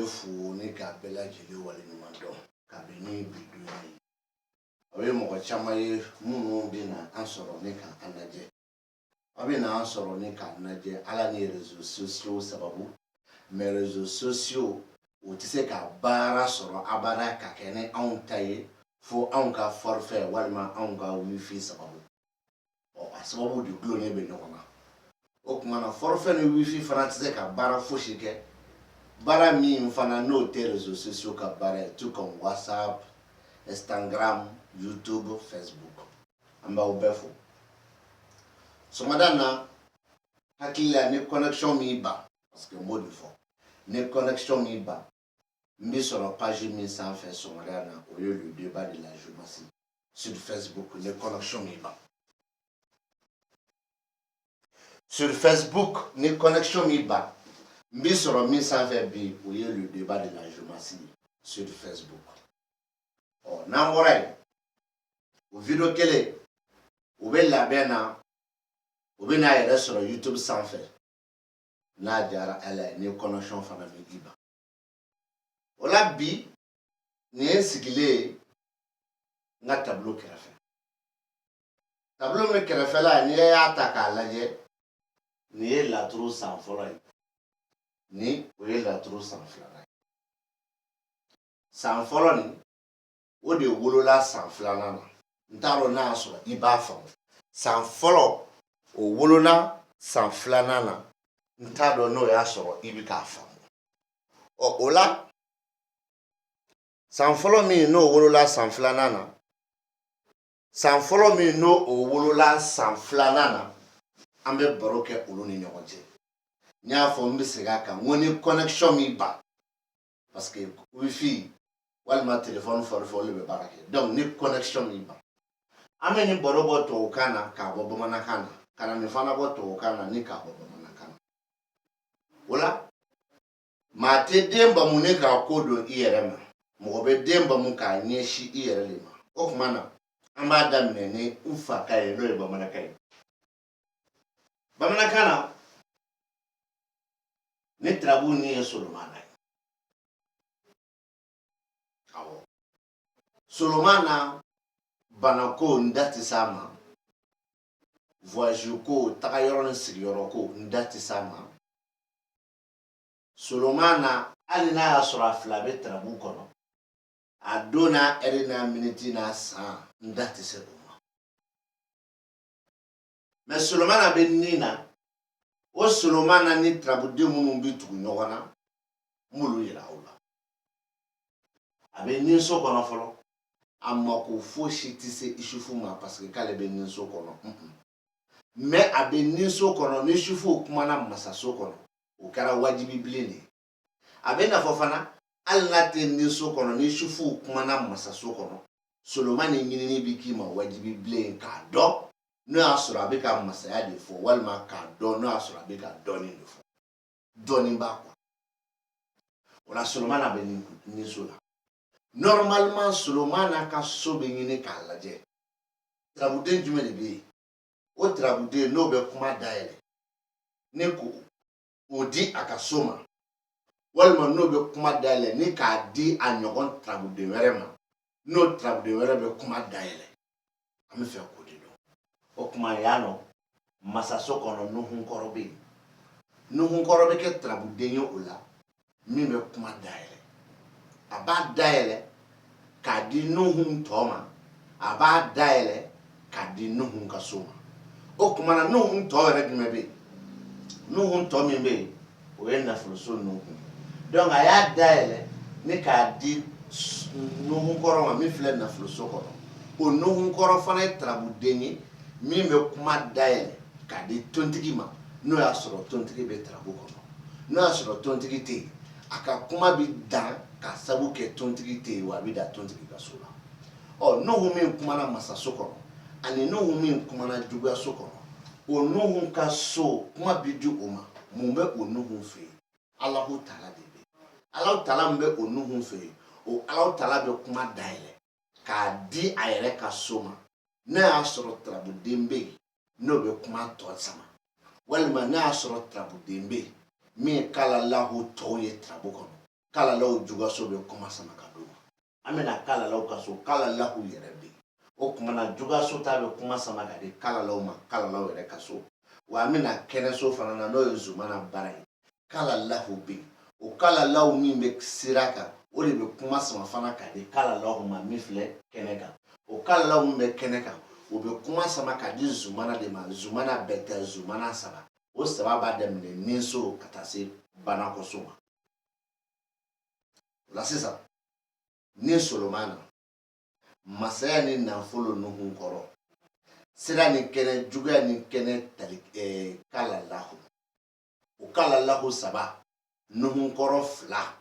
fu ni ka bela jeli wale ni mando ka be ni bidu ni awe mo ko chama ye munu bi na ansoro ni ka anaje abe na ansoro ni ka anaje ala ni réseaux sociaux sababu mes réseaux sociaux o ti se ka bara soro abara ka kene an taye fo an ka forfait walma an ka wifi sababu o sababu du glo ne be nyoma o kuma na forfait ni wifi fana ti se ka bara fo shike bara mi fana no te réseaux sociaux ka bara tout comme WhatsApp, Instagram, YouTube, Facebook amba obefo so madana hakila ni connexion mi ba parce que mot de fond ni connexion mi ba mi sur la page mi sans faire so madana au lieu le débat de la journée sur Facebook ni connexion mi ba sur Facebook ni connexion mi ba mi sur mi sans faire bi au lieu le débat de la journée sur Facebook oh namore o vidéo kele o be la bena o be na yere sur YouTube sans faire na jara ala ni connexion fana mi giba ola bi ni ensigile nga tableau kerefe tableau me kerefe la ni ya taka laje ni la trou sans follow ni o la trou sans flana sans follow ni o de wolola sans flana na ntaro na so iba fam sans follow o wolola sans flana na ntado no ya so ibika fam o ola sans follow me no wolola sans flana na sans follow me no o wolola sans flana na ambe baroke oloni nyoje nya fo mbisiga ka woni connexion mi ba parce que wifi walma téléphone for le barake donc ni connexion mi ba ameni borobo to kana ka bobo manakana kana mi fana bo to kana ni ka bobo manakana wala ma te demba muneka kodo iyerema mo be demba mun ka nyeshi iyerema o mana amba damne ne ufa kai lo ba manakai ba manakana ne trabu ni Solomana awo Solomana banako ndati sama voyage ko takayoro nsigiyoro ko ndati sama Solomana alina ya sura flabe trabu kono adona erina minute na sa ndati seduma mais Solomana benina o Solomana ni trabu de munu bitu nyogana mulu yira ula abe ni so kono folo amma ko fo shiti se ishufu ma parce que kale be ni so kono mais abe ni so kono ni shufu kuma na masa so kono o kara wajibi blene abe na fofana alla te ni so kono ni shufu kuma na masa so kono Solomana nyini ni bikima wajibi blene ka do no asura be ka masa ya de fo walma ka do no asura be ka do ni fo do ni ba kwa wala Solomana be ni so la normalement Solomana ka so be nyini ka laje trabude jume de bi o trabude no be kuma daele ne ko odi akasoma walma no be kuma daele ni ka di anyogon trabude werema no trabude werebe kuma daele am fe ko di do o kuma yano masaso kono nuhun korobe ke trabude nyo ola mi be kuma daele aba daele ka di nuhun toma aba daele ka di nuhun kasoma o kuma na nuhun to re di mebe nuhun to mi be o ye na fuluso nuhun donc aya daele ni ka di nuhun koro ma mi fle na fuluso kono o nuhun koro fana trabude ni mi be kuma daele ka di tontigi ma no ya soro tontigi be trabu kono no ya soro tontigi te aka kuma bi dan ka sabu ke tontigi te wa bi da tontigi ka sola o no hu mi kuma na masa sokono ani no hu mi kuma na juga sokono o no hu ka so kuma bi ju oma mu be o no hu fe Allahu taala de be Allahu taala mbe o no hu fe o Allahu taala be kuma daile ka di ayere ka soma na asoro trabu dembe no be kuma to sama walma na asoro trabu dembe mi kala Allahu toye trabu kono kala law juga so be kuma sama ka do amena kala law ka so kala lahu yere be o kuma na juga so ta be kuma sama ka de kala law ma kala law yere ka so wa amena kene so fana na no zumana barai kala lahu be o kala law min be siraka o de be kuma sama fana ka de kala law ma mifle keneka o kala law min be keneka o be kuma sama ka de zumana de ma zumana beta zumana saba o saba ba dem ne ninso katase bana ko so la sisa ni Solomana masaya ni nafolo nuhun koro sira ni kene juga ni kene tali kala lahu o kala lahu saba nuhun koro fla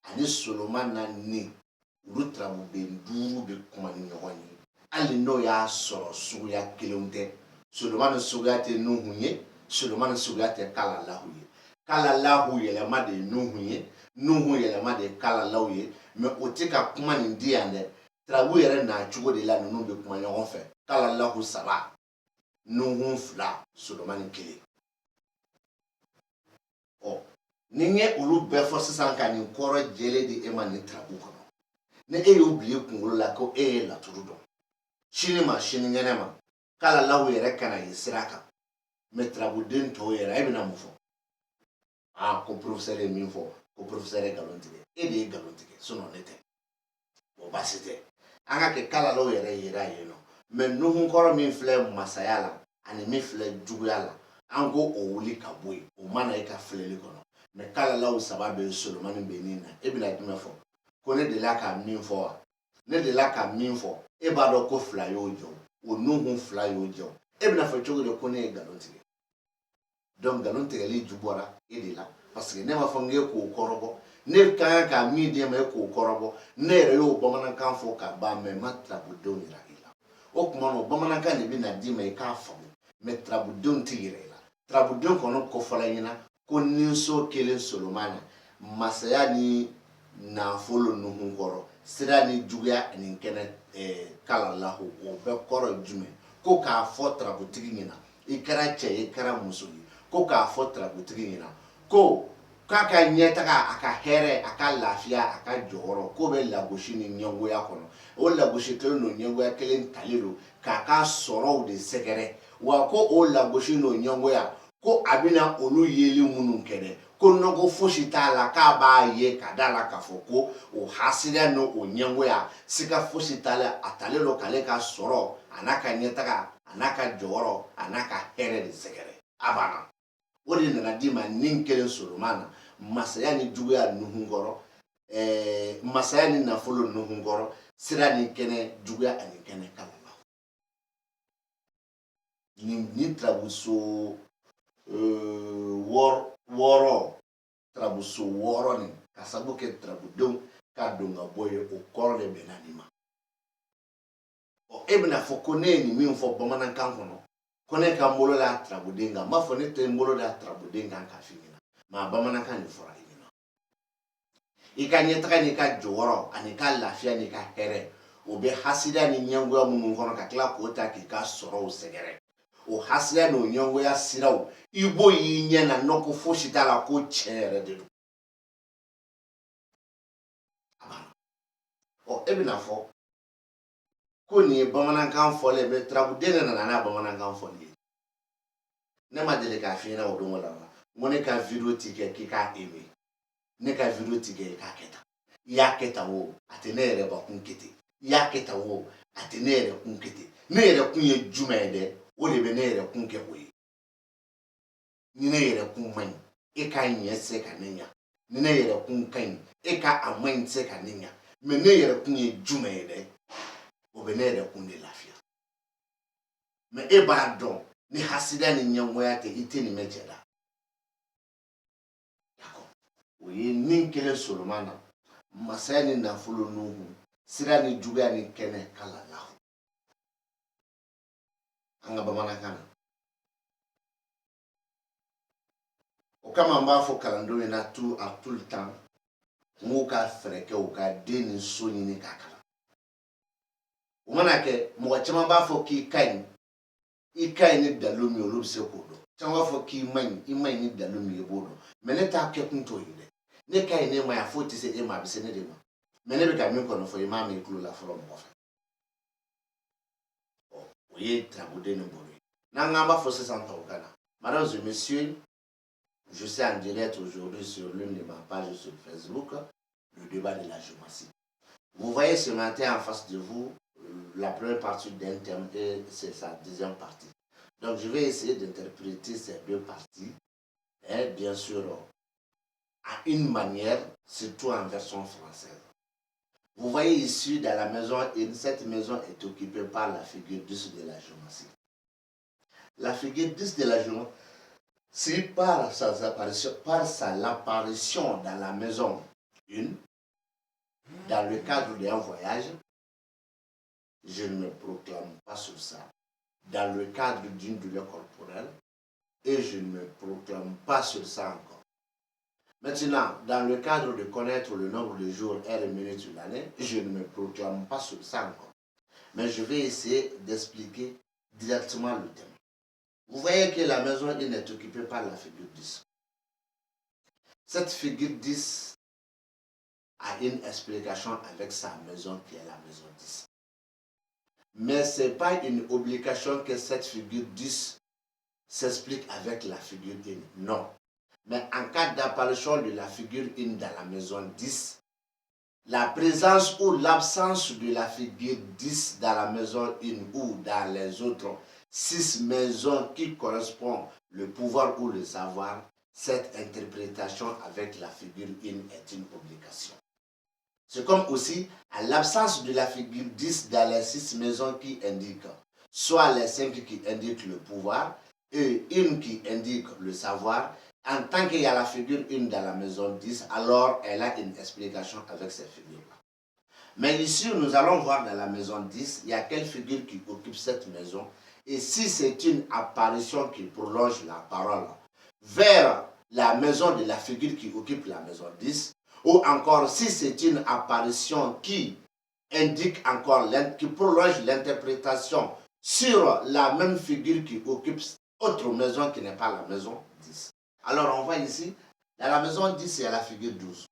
ani Solomana ni rutra mu be nduru be kuma ni nyogoni ali no ya soro suya kilonte Solomana suya te nuhun ye Solomana suya te kala lahu ye le ma de nuhun ye nuhu yelema de kala law ye me otika kuma ni ndiande trabu yere na chugo de la nunu be kuma nyon fe kala lahu saba nuhu fla Solomani kile o ninye ulu be fo sisan kan ni koro jele di emani trabu kono ne e oblie kungulo la ko e la turudo shini ngene ma kala lahu yere kana yisiraka me trabu den to yere e bina mufo ko professeur mi fo ko professeur galontige e de galontige sono nete o basite anga ke kala lo yere yeno me nuhun koro mi fle masayala ani mi fle juguyala ango o wuli kabui o mana e ka fle le kono me kala law sababe Solomani benina e bila dime fo ko ne de la ka min fo ne de la ka min fo e ba do ko fla yo jo o nuhun fla yo jo e bila fo chogo de ko ne galontige donc galontige li jubora e de la parce que ne ma fange ko korobo ne ka mi de me ko korobo ne re yo bomana kan fo ka ba me matrabu don ira ila o kuma no bomana kan ne bi na di me ka fo me trabu don tigire ila trabu don kono ko fola yina ko ninso kele Solomana masaya ni na folo no hun koro sira ni juya ni kene kala lahu o be koro jume ko ka fo trabu tigina ikara che ikara musuli ko ka fo trabu tigina ko kaka nyeta aka here aka lafia aka joro ko be lagoshi ni nyongo ya kono o lagoshi telo no nyongo ya kelen taliro kaka soro de sekere wa ko o lagoshi no nyongo ya ko abina olu yeli munun kene ko nogo foshi tala ka ba ye kadala ka foko o hasira no o nyongo ya sika foshi tala atalelo kale ka soro anaka nyeta anaka joro anaka here de sekere abana odi na dima ninkelen Solomana masaya ni juguya nuhungoro masaya ni nafolo nuhungoro sira ni kene juguya ani kene kala ni trabuso woro trabuso woro ni kasabu ke trabudon ka donga boye o korle benanima o ebna fokone ni mi fo bomana kankono kone ka mbolo la trabudenga ma fo ne te mbolo la trabudenga ka finina ma bamana kan ni fora yina ikanyeta ni ka joro ani ka lafia ni ka here o be hasida ni nyango ya munun kono ka kla ko ta ki ka soro o segere o hasida no nyango ya siraw ibo yinya na noko foshita la ko chere de abana o ebina fo ko ni bamana kan fo le be trabudenga na bamana kan fo ni ne ma dele ka fina o don wala mone ka video tike ki ka eme ne ka video tike ka keta ya keta wo atenere ba kun kete ya keta wo atenere kun kete ne ere kun ye jumede o le be ne ere kun ke wo ni ne ere kun man e ka nyese ka nenya ni ne ere kun kan e ka aman se ka nenya me ne ere kun ye jumede o be ne ere kun de lafia me e ba don ni hasida ni nyango ya te ite ni mejeda oye ninkele Solomana masaya ni nafolo nuhu sira ni juga ni kene kala lahu anga bamana kana o kama mbafo kalando na tu a tout le temps muka freke o ka deni soni ni kakala o manake mo chama mbafo ki kain ni dalumi olubse kodo chama fo ki man ni dalumi yebodo meneta ke kunto yide Ne kai ne ma ya foti se e ma bi se ne de ma. Me ne bi ka mi ko no fo e ma me kulu la fo mo fa. Oh, oye trabude no bori. Na ngamba fo se santa au Ghana. Madame et messieurs, je suis en direct aujourd'hui sur l'une de ma pages sur Facebook, le débat de la géomancie. Vous voyez ce matin en face de vous la première partie d'un thème et c'est sa deuxième partie. Donc je vais essayer d'interpréter ces deux parties, et bien sûr, à une manière, surtout en version française. Vous voyez ici dans la maison, cette maison est occupée par la figure 10 de la géomancie. La figure 10 de la géomancie, si par l'apparition dans la maison 1, dans le cadre d'un voyage, je ne me proclame pas sur ça. Dans le cadre d'une douleur corporelle, et je ne me proclame pas sur ça encore. Maintenant, dans le cadre de connaître le nombre de jours, heures et minutes de l'année, je ne me proclame pas sur ça encore. Mais je vais essayer d'expliquer directement le thème. Vous voyez que la maison est occupée par la figure 10. Cette figure 10 a une explication avec sa maison qui est la maison 10. Mais ce n'est pas une obligation que cette figure 10 s'explique avec la figure 1. Non. Mais en cas d'apparition de la figure 1 dans la maison 10, la présence ou l'absence de la figure 10 dans la maison 1 ou dans les autres 6 maisons qui correspondent le pouvoir ou le savoir, cette interprétation avec la figure 1 est une obligation. C'est comme aussi à l'absence de la figure 10 dans les 6 maisons qui indiquent soit les 5 qui indiquent le pouvoir et une qui indique le savoir. En tant qu'il y a la figure 1 dans la maison 10, alors elle a une explication avec ces figures-là. Mais ici, nous allons voir dans la maison 10, il y a quelle figure qui occupe cette maison. Et si c'est une apparition qui prolonge la parole vers la maison de la figure qui occupe la maison 10, ou encore si c'est une apparition qui indique encore, qui prolonge l'interprétation sur la même figure qui occupe autre maison qui n'est pas la maison 10. Alors on voit ici, dans la maison 10, il y a la figure 12.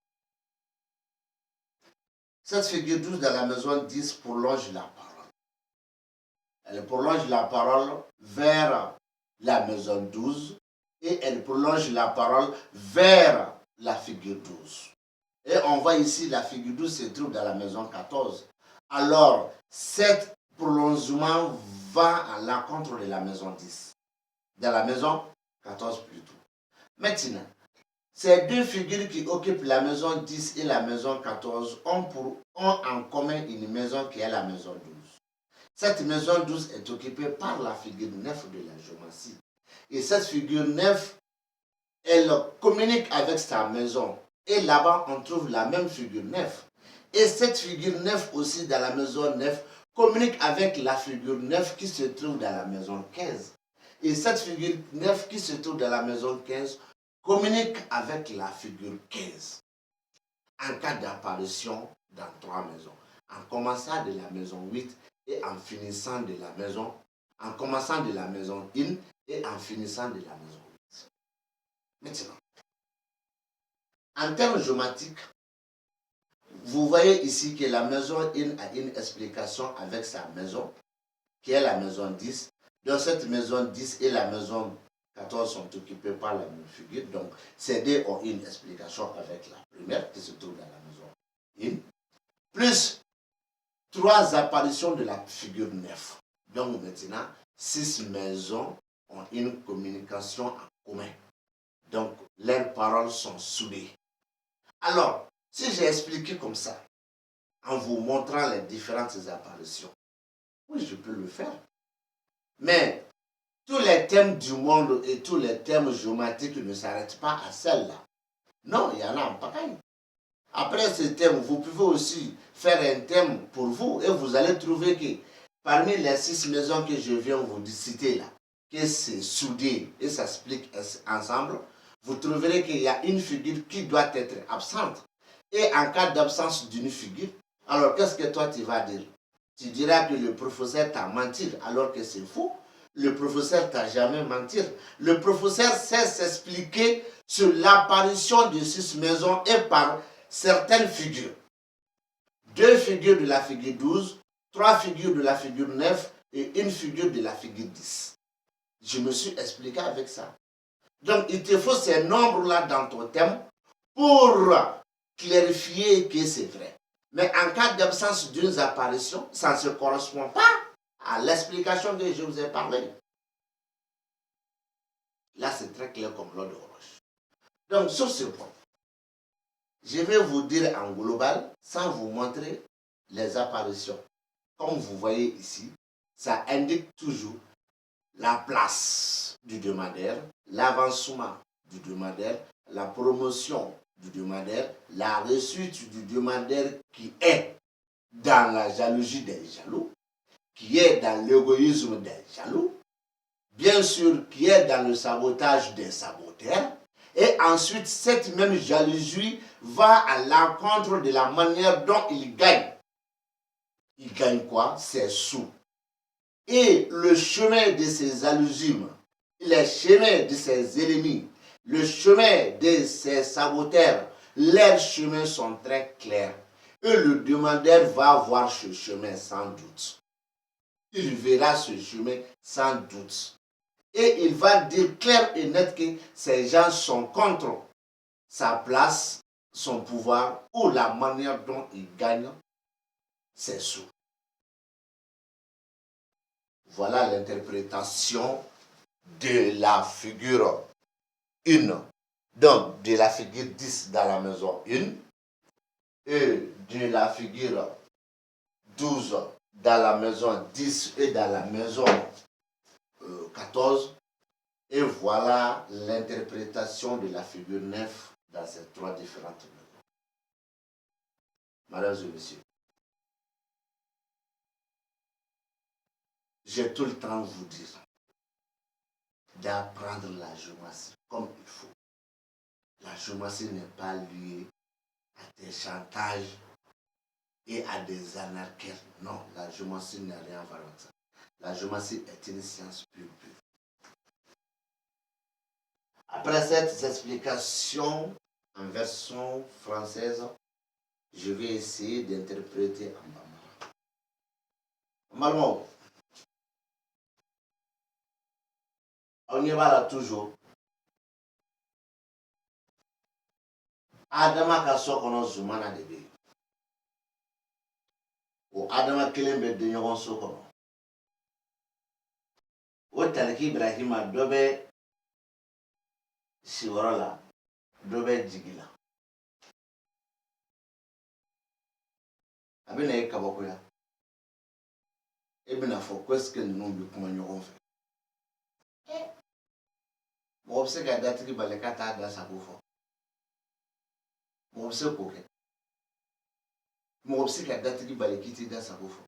Cette figure 12 dans la maison 10 prolonge la parole. Elle prolonge la parole vers la maison 12 et elle prolonge la parole vers la figure 12. Et on voit ici la figure 12 se trouve dans la maison 14. Alors, cet prolongement va à l'encontre de la maison 10. Dans la maison 14 plutôt. Maintenant, ces deux figures qui occupent la maison 10 et la maison 14 ont en commun une maison qui est la maison 12. Cette maison 12 est occupée par la figure 9 de la géomancie. Et cette figure 9, elle communique avec sa maison. Et là-bas, on trouve la même figure 9. Et cette figure 9 aussi, dans la maison 9, communique avec la figure 9 qui se trouve dans la maison 15. Et cette figure 9 qui se trouve dans la maison 15 communique avec la figure 15. En cas d'apparition dans 3 maisons. En commençant de la maison 8 et en finissant de la maison, en commençant de la maison 1 et en finissant de la maison 8. Maintenant, en termes géomatiques, vous voyez ici que la maison 1 a une explication avec sa maison, qui est la maison 10. Donc cette maison 10 et la maison 14 sont occupées par la même figure. Donc ces deux ont une explication avec la première qui se trouve dans la maison 1. Plus 3 apparitions de la figure 9. Donc maintenant, 6 maisons ont une communication en commun. Donc leurs paroles sont soudées. Alors, si j'ai expliqué comme ça, en vous montrant les différentes apparitions, oui, je peux le faire. Mais tous les thèmes du monde et tous les thèmes géomatiques ne s'arrêtent pas à celle-là. Non, il y en a en pareil. Après ce thème, vous pouvez aussi faire un thème pour vous et vous allez trouver que parmi les 6 maisons que je viens vous citer là, que c'est soudé et ça s'explique ensemble, vous trouverez qu'il y a une figure qui doit être absente. Et en cas d'absence d'une figure, alors qu'est-ce que toi tu vas dire? Tu diras que le professeur t'a menti alors que c'est faux. le professeur t'a jamais menti. Le professeur sait s'expliquer sur l'apparition de 6 maisons et par certaines figures. 2 figures de la figure 12, 3 figures de la figure 9 et une figure de la figure 10. Je me suis expliqué avec ça. Donc, il te faut ces nombres-là dans ton thème pour clarifier que c'est vrai. Mais en cas d'absence d'une apparition, ça ne se correspond pas à l'explication que je vous ai parlé. Là, c'est très clair comme l'eau de roche. Donc, sur ce point, je vais vous dire en global, sans vous montrer les apparitions. Comme vous voyez ici, ça indique toujours la place du demandeur, l'avancement du demandeur, la promotion du demandeur, la réussite du demandeur qui est dans la jalousie des jaloux, qui est dans l'égoïsme des jaloux, bien sûr qui est dans le sabotage des saboteurs, et ensuite cette même jalousie va à l'encontre de la manière dont il gagne. Il gagne quoi? Ses sous. Et le chemin de ses jalousies, le chemin de ses ennemis, le chemin de ses saboteurs, leurs chemins sont très clairs. Et le demandeur va voir ce chemin sans doute. Il verra ce chemin sans doute. Et il va dire clair et net que ces gens sont contre sa place, son pouvoir ou la manière dont il gagne ses sous. Voilà l'interprétation de la figure 1, donc de la figure 10 dans la maison 1 et de la figure 12 dans la maison 10 et dans la maison 14. Et voilà l'interprétation de la figure 9 dans ces 3 différentes maisons. Mesdames et messieurs, j'ai tout le temps vous dire d'apprendre la géométrie comme il faut. La géométrie n'est pas liée à des chantages et à des anarchies. Non, la géométrie n'a rien à voir avec ça. La géométrie est une science pure. Après cette explication en version française, je vais essayer d'interpréter en bambara. Normalement, on y va là toujours. Adama ka so kono zumana de be. O Adama kelen bɛ de ɲɔgɔn so kɔnɔ. O taliki Ibrahima dɔ bɛ siyɔrɔ la, dɔ bɛ jigi la. A bɛ na e kabakoya. E bɛna fɔ ko est-ce que ninnu bɛ kuma ɲɔgɔn fɛ. Mɔgɔ bɛ se ka datigi bali ka taa da sago fɔ. Mɔgɔ bɛ se k'o kɛ. Mɔgɔ bɛ se ka datigi bali k'i t'i da sago fɔ.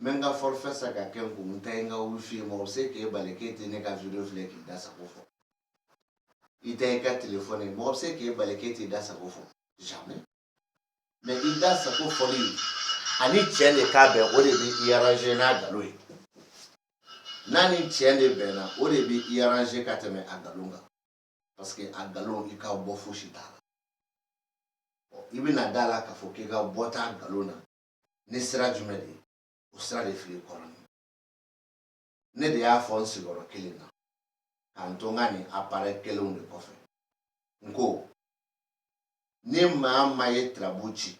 Mɛ n ka forfait sa ka kɛ n kun, n ta ye n ka wifi ye, mɔgɔ bɛ se k'e bali k'e tɛ ne ka video filɛ k'i da sago fɔ. I ta i ka téléphone ye, mɔgɔ bɛ se k'e bali k'e t'i da sago fɔ. Jamais. Mais i da sago fɔli ani tiɲɛ de k'a bɛn, o de bɛ i arranger n'a nkalon ye. N'a ni tiɲɛ de bɛnna, o de bɛ i arranger ka tɛmɛ a nkalon kan. Parce que a nkalon i ka bɔ fosi t'a la. I bɛna da la k'a fɔ k'i ka bɔ t'a nkalon na, ni sira jumɛn de ye? O sira de filɛ kɔrɔ nin. Ne de y'a fɔ n sigiyɔrɔ kelen na, k'an to n ka nin appareil kelenw de kɔfɛ. N ko, ni maa maa ye tirabu ci,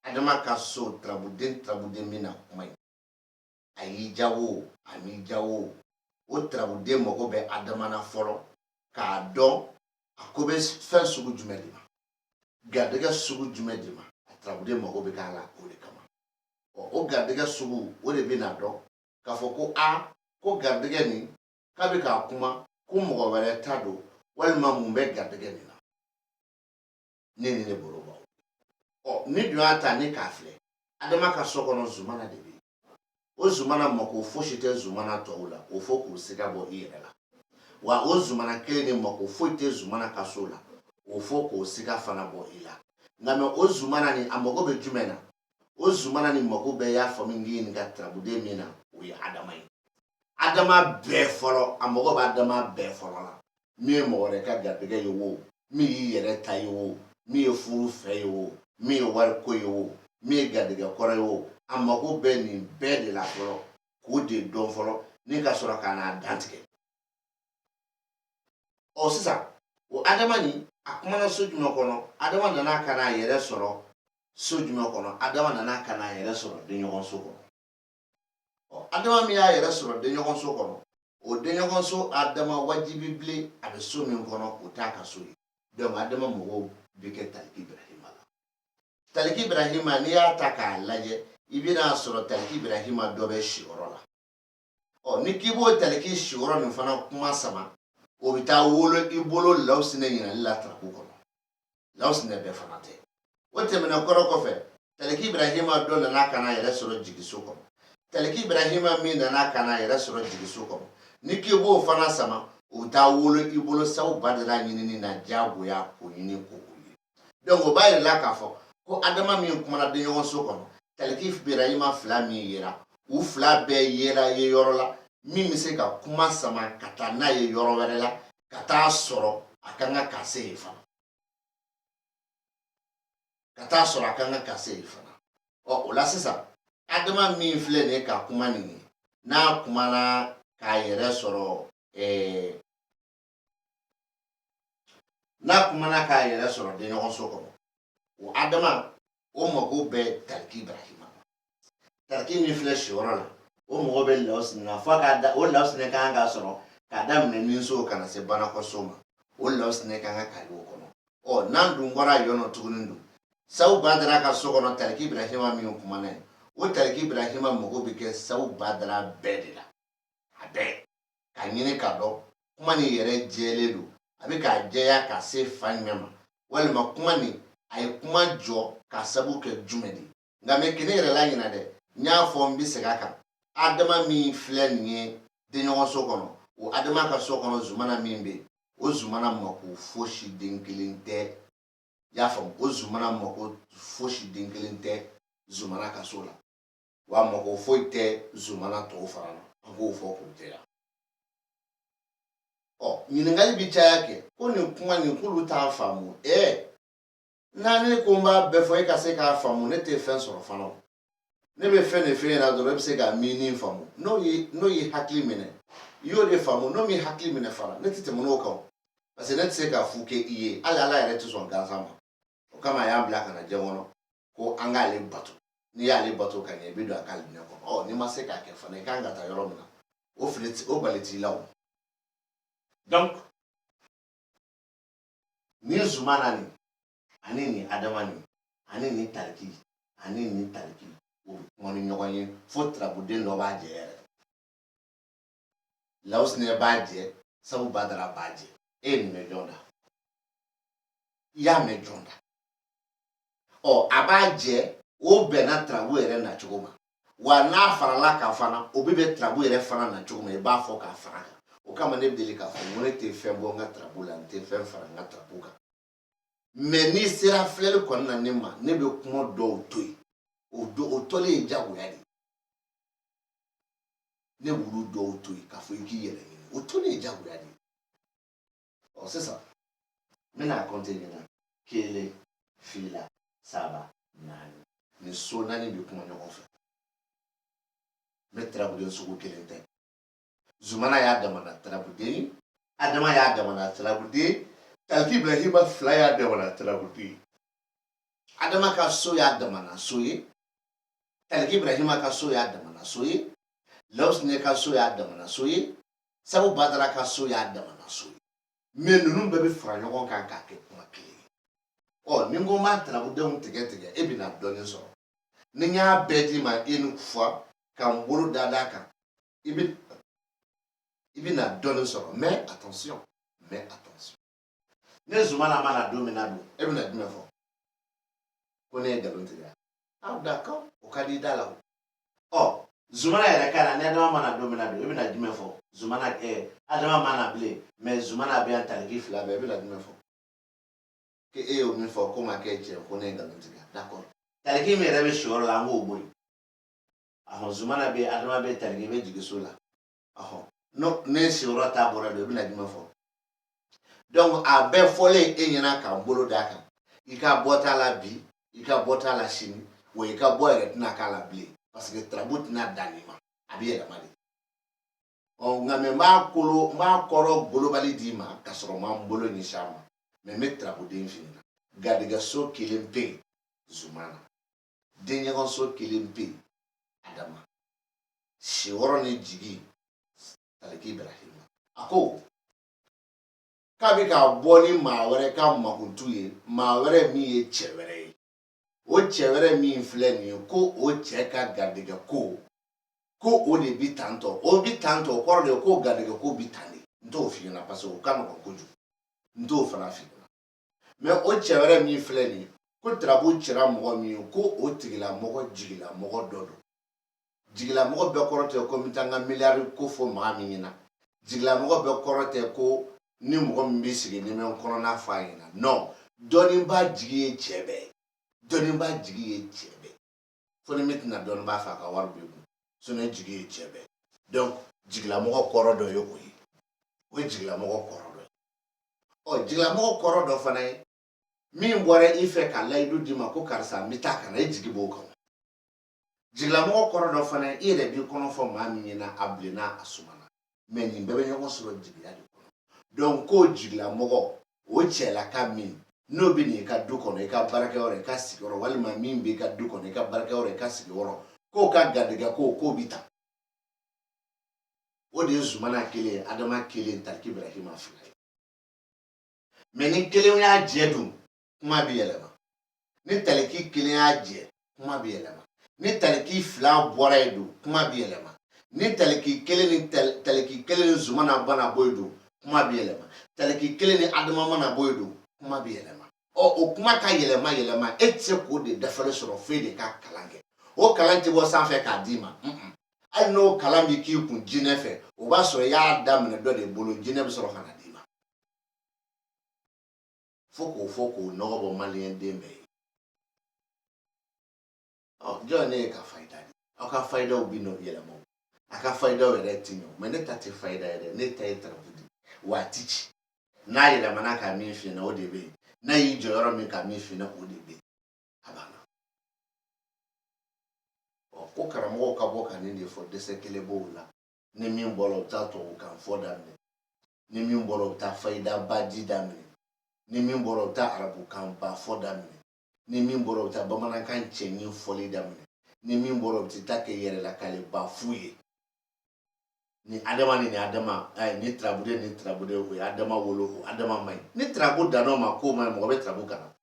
Adama ka so tirabuden bɛ na kuma ye. A y'i diya o, a m'i diya o, o tirabuden mago bɛ Adama na fɔlɔ k'a dɔn a ko bɛ fɛn sugu jumɛn de ma, garijɛgɛ sugu jumɛn de ma, a tirabuden mago bɛ k'a la o de kama. O garijɛgɛ sugu, o de bɛ na dɔn k'a fɔ ko ko garijɛgɛ nin k'a bɛ k'a kuma ko mɔgɔ wɛrɛ ta don walima mun bɛ garijɛgɛ nin na. Ne ni ne bolo b'aw. Ni dun y'a ta ni k'a filɛ, Adama ka so kɔnɔ zumana de bɛ yen. O zumana mako fosi tɛ zumana tɔw la, o fo k'o siga bɔ i yɛrɛ la. Wa o zumana kelen de mako foyi tɛ zumana ka so la, o fo k'o siga fana bɔ i la. Nka mɛ o zumana nin a mago bɛ jumɛn na? O zumana nin mago bɛ y'a fɔ min k'i ɲininka tirabuden min na, o ye Adama ye. adama bɛɛ fɔlɔ a mɔgɔ b'a adama bɛɛ fɔlɔ la min ye mɔgɔ wɛrɛ ka garijɛgɛ ye wo min y'i yɛrɛ ta ye wo min ye furu fɛ ye wo min ye wariko ye wo min ye garijɛgɛ kɔrɔ ye wo a mago bɛ nin bɛɛ de la fɔlɔ k'o de dɔn fɔlɔ ni ka sɔrɔ ka n'a dantigɛ ɔ sisan o adama nin a kumana so jumɛn kɔnɔ adama nana ka n'a yɛrɛ sɔrɔ so jumɛn kɔnɔ adama nana ka n'a yɛrɛ sɔrɔ denɲɔgɔnso kɔnɔ adama min y'a yɛrɛ sɔrɔ denɲɔgɔnso kɔnɔ o denɲɔgɔnso adama wajibi bilen a bɛ so min kɔnɔ o t'a ka so ye donc adama mɔgɔw bɛ kɛ taliki Ibrahima la taliki Ibrahima n'i y'a ta k'a lajɛ i bɛna sɔrɔ taliki Ibrahima dɔ bɛ siyɔrɔ la ni k'i b'o taliki siyɔrɔ nin fana kuma sama o bɛ taa wolo i bolo Lawusinɛ ɲinali la taraku kɔnɔ Lawusinɛ bɛɛ fana tɛ o tɛmɛnen kɔrɔ kɔfɛ taliki Ibrahima dɔ nana ka n'a yɛrɛ sɔrɔ jigiso kɔnɔ taliki Ibrahima min nana ka n'a yɛrɛ sɔrɔ jigiso kɔnɔ ni k'i b'o fana sama o bɛ taa wolo i bolo Sawu Badara ɲinini na diyagoya k'o ɲini k'o ye donc o b'a yira la k'a fɔ ko adama min kumana denɲɔgɔnso kɔnɔ taliki Ibrahima fila min yera u fila bɛɛ yera ye yɔrɔ la min bɛ se ka kuma sama ka taa n'a ye yɔrɔ wɛrɛ la ka taa sɔrɔ a kan ka kase ye fana o la sisan adama min filɛ nin ye ka kuma nin ye n'a kumana k'a yɛrɛ sɔrɔ denɲɔgɔnso kɔnɔ o adama o mago bɛ taliki Ibrahima taliki min filɛ siyɔrɔ la o mago bɛ Lawusinɛ na fo ka da o Lawusinɛ kan ka sɔrɔ k'a daminɛ Ninso ka na se Banakɔso ma o Lawusinɛ kan ka kali o kɔnɔ n'an dun bɔra yen nɔ tuguni dun Sawu Badara ka so kɔnɔ taliki Ibrahima min kumana ye o taliki Ibrahima mago bɛ kɛ Sawu Badara bɛɛ de la a bɛɛ ka ɲini ka dɔn kuma nin yɛrɛ jɛlen don a bɛ k'a jɛya ka se fa ɲɛ ma walima kuma nin a ye kuma jɔ ka sabu kɛ jumɛn de ye nka mɛ kini yɛrɛ la ɲinɛ dɛ n y'a fɔ n bɛ segin a kan adama min filɛ nin ye denɲɔgɔnso kɔnɔ o adama ka so kɔnɔ zumana min bɛ yen o zumana mako fosi den kelen tɛ i y'a faamu o zumana mako fosi den kelen tɛ zumana ka so la wa mako foyi tɛ zumana tɔw fana na an k'o fɔ k'o jɛya ɲininkali bi caya kɛ ko nin kuma nin k'olu t'a faamu n'a ne ko n b'a bɛɛ fɔ e ka se k'a faamu ne tɛ fɛn sɔrɔ fana ne bɛ fɛn de f'e ɲɛna dɔrɔn e bɛ se ka min faamu n'o ye hakili minɛ i y'o de faamu n'o m'i hakili minɛ fana ne tɛ tɛmɛ n'o kan parce que ne tɛ se k'a fu kɛ i ye hali Ala yɛrɛ tɛ sɔn gansan ma o kama a y'an bila ka na diɲɛ kɔnɔ ko an k'ale bato n'i y'ale bato ka ɲɛ i bɛ don a ka minɛ kɔnɔ n'i ma se k'a kɛ fana i kan ka taa yɔrɔ min na o bali t'i la o donc nin zumana nin ani nin adama nin ani nin taliki o bɛ kuma ni ɲɔgɔn ye fo tarabuden dɔ b'a jɛ yɛrɛ Lawusinɛ b'a jɛ Sawu Badara b'a jɛ e ye nin mɛn jɔn da i y'a mɛn jɔn da a b'a jɛ o bɛnna tarabu yɛrɛ nacogo ma wa n'a farala kan fana o bɛ bɛn tarabu yɛrɛ fana nacogo ma i b'a fɔ k'a fara kan o kama ne deli k'a fɔ n ko ne tɛ fɛn bɔ n ka tarabu la n tɛ fɛn fara n ka tarabu kan mais n'i sera filɛli kɔni na ne ma ne bɛ kuma dɔw to yen o tɔlen ye diyagoya de ne b'olu dɔw to yen k'a fɔ i k'i yɛrɛ ɲini o tɔlen ye diyagoya de sisan n bɛna compter ɲina 1 2 3 4 nin so 4 bɛ kuma ɲɔgɔn fɛ ne tarabuden sugu kelen tɛ zumana y'a damana tarabuden ye adama y'a damana tarabuden taliki Ibrahima fila y'a damana tarabuden adama ka so y'a damana so ye taliki Ibrahima ka so y'a damana so ye Lawusinɛ ka so y'a damana so ye Sawu Badara ka so y'a damana so ye mais ninnu bɛɛ bɛ fara ɲɔgɔn kan k'a kɛ kuma kelen ye ni n ko n b'a tarabudenw tigɛ e bɛna dɔɔnin sɔrɔ ni n y'a bɛɛ d'i ma une fois ka n bolo da kan i bɛna dɔɔnin sɔrɔ mais attention ne zumana mana don min na dun e bɛna jumɛn fɔ ko ne ye nkalon tigɛ d'accord o ka di i da la o zumana yɛrɛ kan na ni adama mana don min na dun e bɛna jumɛn fɔ zumana adama mana bilen mais zumana bɛ yan taliki fila bɛɛ e bɛna jumɛn fɔ ko e y'o min fɔ ko ma kɛ tiɲɛ ko ne ye nkalon tigɛ d'accord taliki min yɛrɛ bɛ siyɔrɔ la an k'o bɔ yen zumana bɛ adama bɛ taliki i bɛ jigin so la Non, ne sura ta bora de bina dima fo. Donc a be fole enyana ka bolo daka. Ika bota la bi, ika bota la chini, ou ika boire tina ka la bli parce que trabut na danima. Abi la mali. On nga me ma koro globally dima ka soro ma mbolo ni shama. Me me trabu de infinina. Gadiga so kilimpe zumana. Denyagon so kilimpe adama. Shiworo ni jigi taliki Ibrahim. Ako kabi ka boni ma were ka makuntu ye ma were mi ye chewere ye o chewere mi infle ni ko o che ka gadiga ko o de bi tanto o bi tanto ko de ko gadiga ko bi tani ndo fi na paso o kan ko koju ndo fana fi me o chewere mi infle ni ko trabu chira mo mi ko o tigila mo jigila mo dodo jigila mo be korote ko mitanga milliard ko fo ma mi na jigila mo be korote ko ni mɔgɔ min bɛ sigi ni mɛ kɔnɔna fa ɲɛna non dɔnnibaa jigi ye cɛ bɛɛ dɔnnibaa jigi ye cɛ bɛɛ fo ni min tɛna dɔnnibaa fɛ a ka wari bɛ kun sinon jigi ye cɛ bɛɛ donc jigilamɔgɔ kɔrɔ dɔ ye o ye o ye jigilamɔgɔ kɔrɔ dɔ ye ɔ jigilamɔgɔ kɔrɔ dɔ fana ye min bɔra i fɛ ka layidu d'i ma ko karisa n bɛ taa ka na e jigi b'o kan jigilamɔgɔ kɔrɔ dɔ fana ye i yɛrɛ b'i kɔnɔ fɔ maa min ɲɛna a bilenna a sumana mais nin bɛɛ bɛ ɲɔgɔn sɔrɔ jigiya de donc ko jigila mɔgɔ o cɛla ka min n'o bɛ n'i ka du kɔnɔ i ka baarakɛyɔrɔ i ka sigiyɔrɔ walima min b'i ka du kɔnɔ i ka baarakɛyɔrɔ i ka sigiyɔrɔ k'o ka garijɛgɛ k'o bi ta o de ye zumana kelen ye adama kelen taliki Ibrahima fila ye mais ni kelen y'a jɛ dun kuma bɛ yɛlɛma ni taliki kelen y'a jɛ kuma bɛ yɛlɛma ni taliki fila bɔra yen dun kuma bɛ yɛlɛma ni taliki kelen ni taliki kelen ni zumana bana bɔ yen dun kuma bɛ yɛlɛma taliki kelen ni adama mana bɔ yen don kuma bɛ yɛlɛma o kuma ka yɛlɛma e tɛ se k'o de dafalen sɔrɔ f'e de ka kalan kɛ o kalan tɛ bɔ sanfɛ k'a d'i ma hali n'o kalan bɛ k'i kun jinɛ fɛ o b'a sɔrɔ i y'a daminɛ dɔ de bolo jinɛ bɛ sɔrɔ ka na d'i ma fo k'o nɔgɔ bɔ maliyɛn den bɛɛ ye jɔn ne ye ka fayida di aw ka fayidaw bɛ n'o yɛlɛma a ka fayidaw yɛrɛ ti ɲɛ mais ne ta tɛ fayida yɛrɛ ne ta ye tarabu waati ci n'a yɛlɛmana ka min f'i ɲɛna o de bɛ yen n'a y'i jɔ yɔrɔ min ka min f'i ɲɛna o de bɛ yen a banna ko karamɔgɔw ka bɔ ka nin de fɔ dɛsɛ kelen b'o la ni min bɔra o bɛ taa tubabukan fɔ daminɛ ni min bɔra o bɛ taa fayidaba di daminɛ ni min bɔra o bɛ taa arabukan ba fɔ daminɛ ni min bɔra o bɛ taa bamanankan cɛɲi fɔli daminɛ ni min bɔra o bɛ taa kɛ yɛrɛlakale ba fu ye ni adama ni adama ni trabude o ye adama wolo o adama man ɲi ni trabu dan'o ma k'o man ɲi mɔgɔ bɛ trabu kana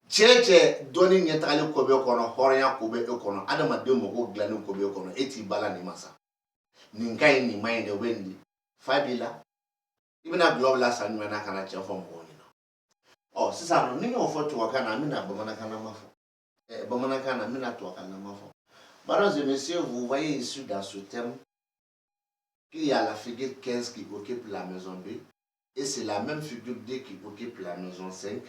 cɛ dɔnni ɲɛtagali ko bɛ kɔnɔ hɔrɔnya ko bɛ e kɔnɔ adamaden mɔgɔ dilanni ko bɛ e kɔnɔ e t'i bala nin ma sa nin ka ɲi nin man ɲi dɛ o bɛ nin di fa b'i la i bɛna bila o la san jumɛn na ka na cɛ fɔ mɔgɔw ɲɛna sisan ni y'o fɔ tubabukan na an bɛna bamanankan na ma fɔ bamanankan na an bɛna tubabukan na ma fɔ mesdames et messieurs vous voyez ici dans ce thème qu'il y a la figure 15 qui occupe la maison 2 et c'est la même figure 2 qui occupe la maison 5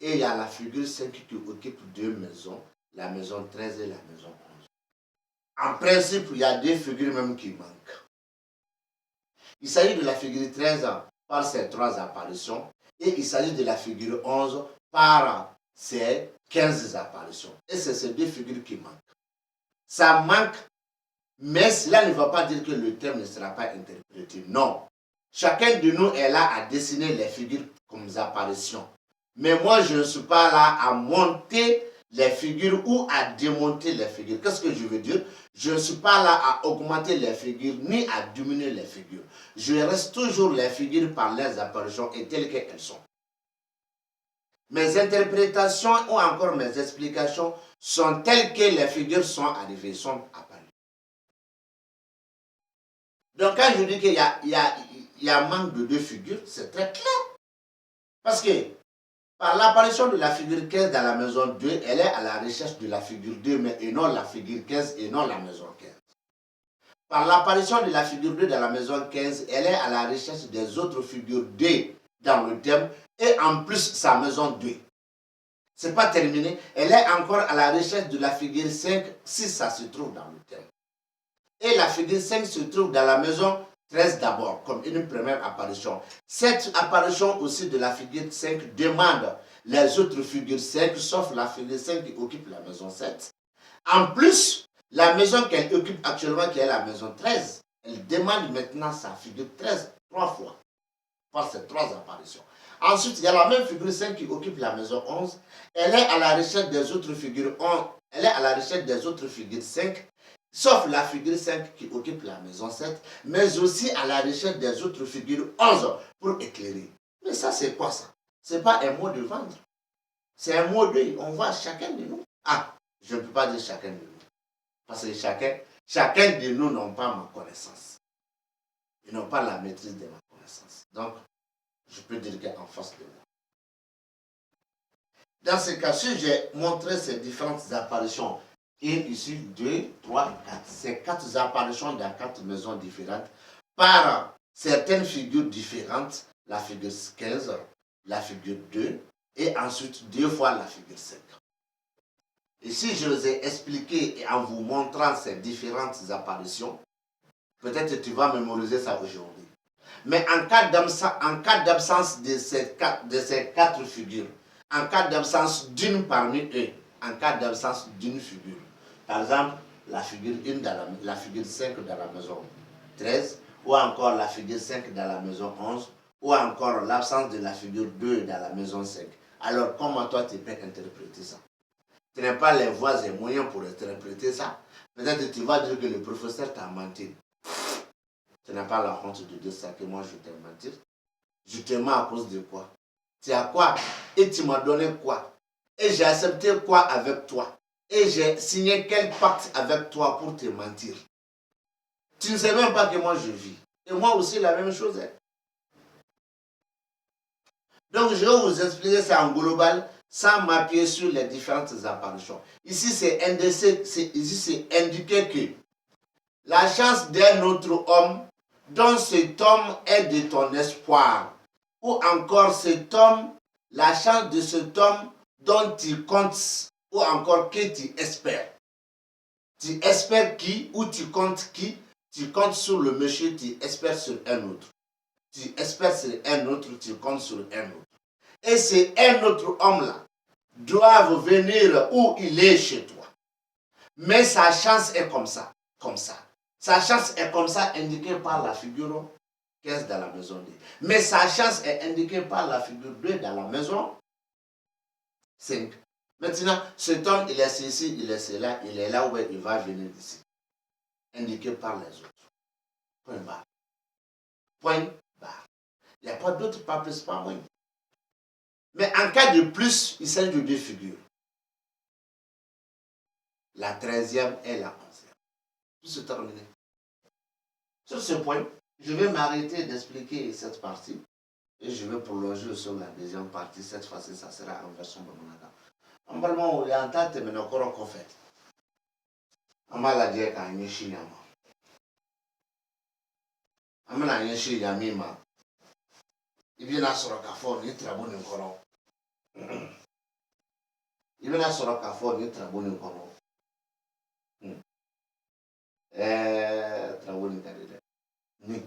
et il y a la figure 5 qui occupe deux maisons, la maison 13 et la maison 11. En principe, il y a deux figures même qui manquent. Il s'agit de la figure 13 par ses 3 apparitions et il s'agit de la figure 11 par ses 15 apparitions. Et c'est ces deux figures qui manquent. Ça manque. Mais cela ne va pas dire que le thème ne sera pas interprété. Non. Chacun de nous est là à dessiner les figures comme des apparitions. Mais moi, je ne suis pas là à monter les figures ou à démonter les figures. Qu'est-ce que je veux dire? Je ne suis pas là à augmenter les figures ni à diminuer les figures. Je reste toujours les figures par les apparitions et telles qu'elles sont. Mes interprétations ou encore mes explications sont telles que les figures sont arrivées, sont apparues. Donc quand je dis qu'il y a un manque de deux figures, c'est très clair. Parce que par l'apparition de la figure 15 dans la maison 2, elle est à la recherche de la figure 2, mais et non la figure 15 et non la maison 15. Par l'apparition de la figure 2 dans la maison 15, elle est à la recherche des autres figures 2 dans le thème et en plus sa maison 2. Ce n'est pas terminé, elle est encore à la recherche de la figure 5 si ça se trouve dans le thème. Et la figure 5 se trouve dans la maison 13 d'abord, comme une première apparition. Cette apparition aussi de la figure 5 demande les autres figures 5, sauf la figure 5 qui occupe la maison 7. En plus, la maison qu'elle occupe actuellement, qui est la maison 13, elle demande maintenant sa figure 13 3 fois, par ces 3 apparitions. Ensuite, il y a la même figure 5 qui occupe la maison 11. Elle est à la recherche des autres figures 11. Elle est à la recherche des autres figures 5, sauf la figure 5 qui occupe la maison 7, mais aussi à la recherche des autres figures 11 pour éclairer. Mais ça, c'est quoi ça? Ce n'est pas un mot de vendre. C'est un mot d'œil. On voit chacun de nous. Ah, je ne peux pas dire chacun de nous. Parce que chacun de nous n'a pas ma connaissance. Ils n'ont pas la maîtrise de ma connaissance. Donc, je peux dire qu'en face de moi. Dans ce cas, si j'ai montré ces différentes apparitions, une ici, 2, 3, 4, ces 4 apparitions dans 4 maisons différentes, par certaines figures différentes, la figure 15, la figure 2, et ensuite 2 fois la figure 5. Et si je vous ai expliqué en vous montrant ces différentes apparitions, peut-être tu vas mémoriser ça aujourd'hui. Mais en cas d'absence de ces 4 figures, en cas d'absence d'une parmi eux, en cas d'absence d'une figure, par exemple, la figure 1 la figure 5 dans la maison 13, ou encore la figure 5 dans la maison 11, ou encore l'absence de la figure 2 dans la maison 5. Alors, comment toi tu peux interpréter ça? Tu n'as pas les voies et moyens pour interpréter ça. Peut-être tu vas dire que le professeur t'a menti. Tu n'as pas la honte de dire ça, que moi je t'ai menti. Je te mens à cause de quoi? Tu as quoi? Et tu m'as donné quoi? Et j'ai accepté quoi avec toi? Et j'ai signé quel pacte avec toi pour te mentir? Tu ne sais même pas que moi je vis. Et moi aussi la même chose. Donc je vais vous expliquer ça en global sans m'appuyer sur les différentes apparitions. Ici c'est indiqué que la chance d'un autre homme dont cet homme est de ton espoir, ou encore cet homme, la chance de cet homme dont tu comptes, ou encore que tu espères. Tu espères qui, ou tu comptes qui? Tu comptes sur le monsieur, tu espères sur un autre. Tu espères sur un autre, tu comptes sur un autre. Et c'est un autre homme-là doit venir où il est chez toi. Mais sa chance est comme ça, comme ça. Sa chance est comme ça, indiquée par la figure 15 dans la maison 2. Mais sa chance est indiquée par la figure 2 dans la maison 5. Maintenant, cet homme, il est ceci, il est cela, il est là où il va venir d'ici. Indiqué par les autres. Point barre. Point barre. Il n'y a pas d'autre, pas plus, pas moins. Mais en cas de plus, il s'agit de 2 figures. La 13e et la 11e. Tout c'est terminé. Sur ce point, je vais m'arrêter d'expliquer cette partie et je vais prolonger sur la deuxième partie. Cette fois-ci, ça sera en version Bamanaka. En parlant, il y a un tas de ménocoro qu'on fait. On m'a la dit qu'à y chine. On m'a la chine yamima. Il vient à Sorokafo, il travaille en coron. Il vient à Sorokafo, il travaille en coron. Travaux ni kadide. Ni